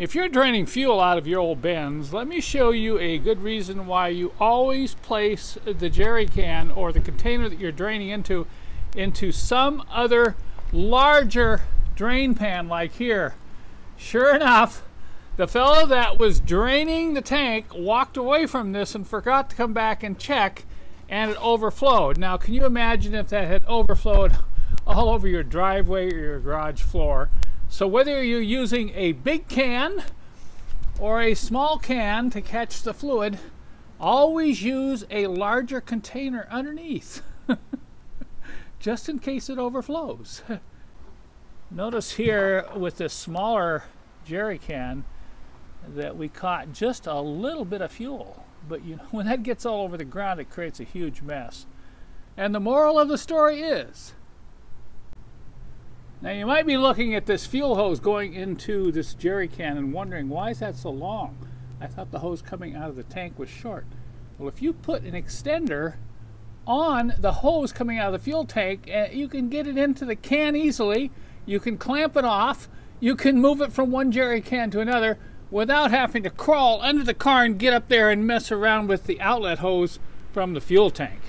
If you're draining fuel out of your old Benz, let me show you a good reason why you always place the jerry can or the container that you're draining into some other larger drain pan like here. Sure enough, the fellow that was draining the tank walked away from this and forgot to come back and check, and it overflowed. Now, can you imagine if that had overflowed all over your driveway or your garage floor? So whether you're using a big can or a small can to catch the fluid, always use a larger container underneath, just in case it overflows. Notice here with this smaller jerry can that we caught just a little bit of fuel. But you know, when that gets all over the ground, it creates a huge mess. And the moral of the story is, now you might be looking at this fuel hose going into this jerry can and wondering, why is that so long? I thought the hose coming out of the tank was short. Well, if you put an extender on the hose coming out of the fuel tank, you can get it into the can easily. You can clamp it off. You can move it from one jerry can to another without having to crawl under the car and get up there and mess around with the outlet hose from the fuel tank.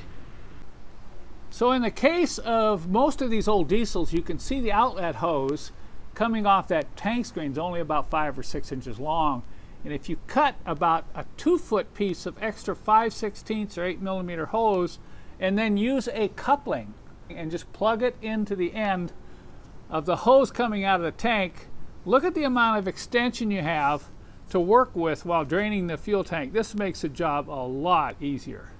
So in the case of most of these old diesels, you can see the outlet hose coming off that tank screen is only about 5 or 6 inches long. And if you cut about a 2-foot piece of extra 5/16 or 8mm hose and then use a coupling and just plug it into the end of the hose coming out of the tank, look at the amount of extension you have to work with while draining the fuel tank. This makes the job a lot easier.